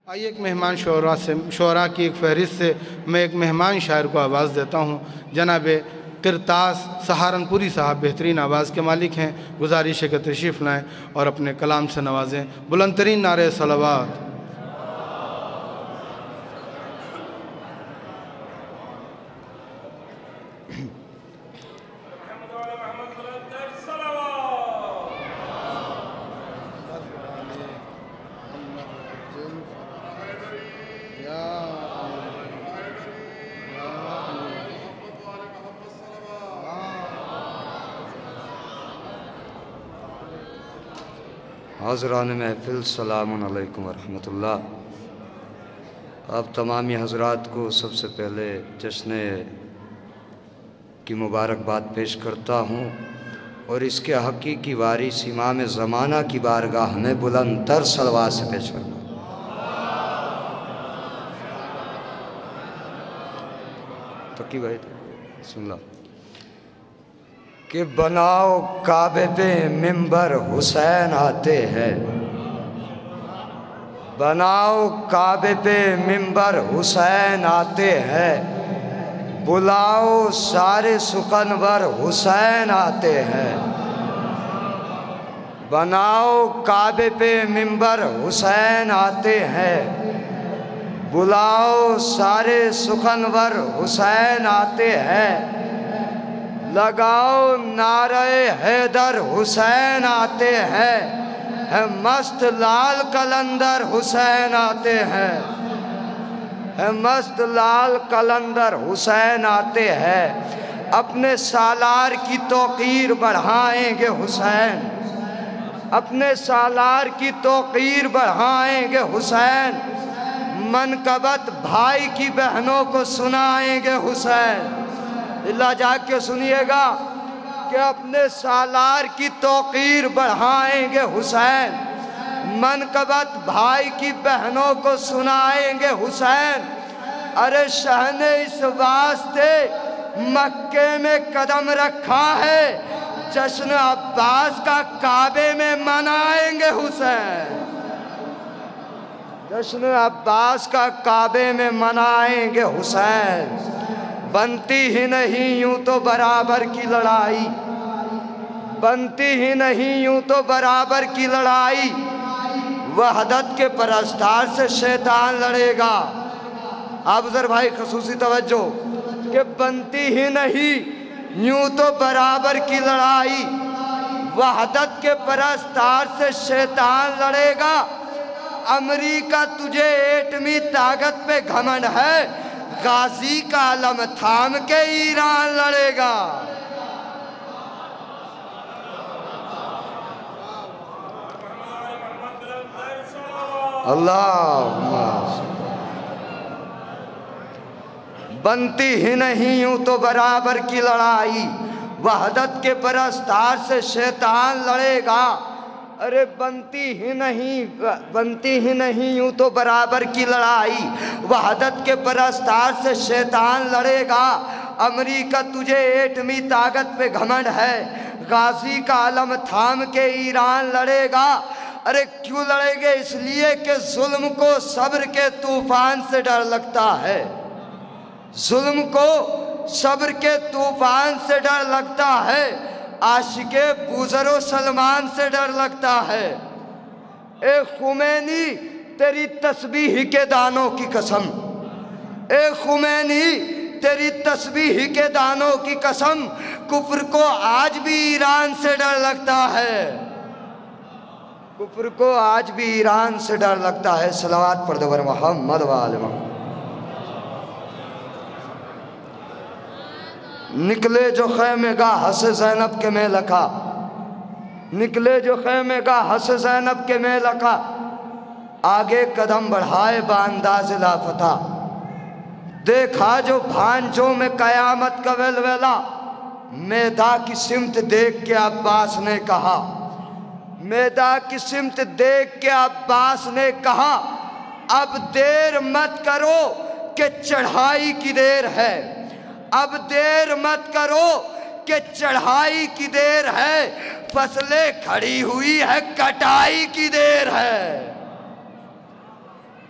आइए एक मेहमान शोरा की एक फहरिस्त से मैं एक मेहमान शायर को आवाज़ देता हूँ। जनाब किरतास सहारनपुरी साहब बेहतरीन आवाज़ के मालिक हैं। गुजारिश है कि तशरीफ़ लाएँ और अपने कलाम से नवाजें। बुलंदतरीन नारे सलावत। हाज़रान महफ़िल सलामुन अलैकुम वरहमतुल्लाह। आप तमामी हज़रात को सबसे पहले जश्न की मुबारकबाद पेश करता हूँ और इसके हकीकी वारिस इमाम ज़माना की बारगाह में बुलंद तर सलवात से पेश करता हूँ। तो की भाई सुन लो कि बनाओ काबे पे मिंबर हुसैन आते हैं, बनाओ काबे पे मिंबर हुसैन आते हैं, बुलाओ सारे सुकनवर हुसैन आते हैं। बनाओ काबे पे मिंबर हुसैन आते हैं, बुलाओ सारे सुकनवर हुसैन आते हैं। लगाओ नारे हैदर हुसैन आते हैं, है मस्त लाल कलंदर हुसैन आते हैं, है मस्त लाल कलंदर हुसैन आते हैं। अपने सालार की तौकीर बढ़ाएंगे हुसैन, अपने सालार की तौकीर बढ़ाएंगे हुसैन। मनकबत भाई की बहनों को सुनाएंगे हुसैन। इल्ला जाग के सुनिएगा कि अपने सालार की तौकीर बढ़ाएंगे हुसैन, मनकबत भाई की बहनों को सुनाएंगे हुसैन। अरे शहने इस वास्ते मक्के में कदम रखा है, जश्न अब्बास का काबे में मनाएंगे हुसैन, जश्न अब्बास का काबे में मनाएंगे हुसैन। बनती ही नहीं यूं तो बराबर की लड़ाई, बनती ही नहीं यूं तो बराबर की लड़ाई, वहदत के परस्तार से शैतान लड़ेगा। अफजर भाई खसूसी तवज्जो कि बनती ही नहीं यूं तो बराबर की लड़ाई, वहदत के परस्तार से शैतान लड़ेगा। अमेरिका तुझे एटमी ताकत पे घमंड है, गाजी का आलम थाम के ईरान लड़ेगा। अल्लाह बनती ही नहीं यूं तो बराबर की लड़ाई, वहदत के परस्तार से शैतान लड़ेगा। अरे बनती ही नहीं यूं तो बराबर की लड़ाई, वहदत के परस्तार से शैतान लड़ेगा। अमेरिका तुझे एटमी ताकत पे घमंड है, गाजी का आलम थाम के ईरान लड़ेगा। अरे क्यों लड़ेंगे? इसलिए कि जुल्म को सब्र के तूफान से डर लगता है, जुल्म को सब्र के तूफान से डर लगता है। आशिके बुज़रो सलमान से डर लगता है। ए खुमैनी तेरी तस्बीह के दानों की कसम, ए खुमैनी तेरी तस्बीह के दानों की कसम, कुफ्र को आज भी ईरान से डर लगता है, कुफ्र को आज भी ईरान से डर लगता है। सलावत पढ़ दो मोहम्मद वाले मोहम्मद। निकले जो खैमेगाह से ज़ैनब के में लखा, निकले जो खैमेगाह से ज़ैनब के में लखा, आगे कदम बढ़ाए बांदाज़ लापता। देखा जो भांजों में कयामत का वेलवेला, मैदा की सिमत देख के अब्बास ने कहा, मैदा की सिमत देख के अब्बास ने कहा, अब देर मत करो कि चढ़ाई की देर है, अब देर मत करो कि चढ़ाई की देर है, फसलें खड़ी हुई है कटाई की देर है।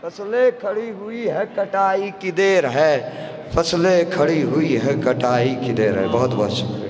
फसलें खड़ी हुई है कटाई की देर है, फसलें खड़ी हुई है कटाई की देर है। बहुत बहुत शुक्रिया।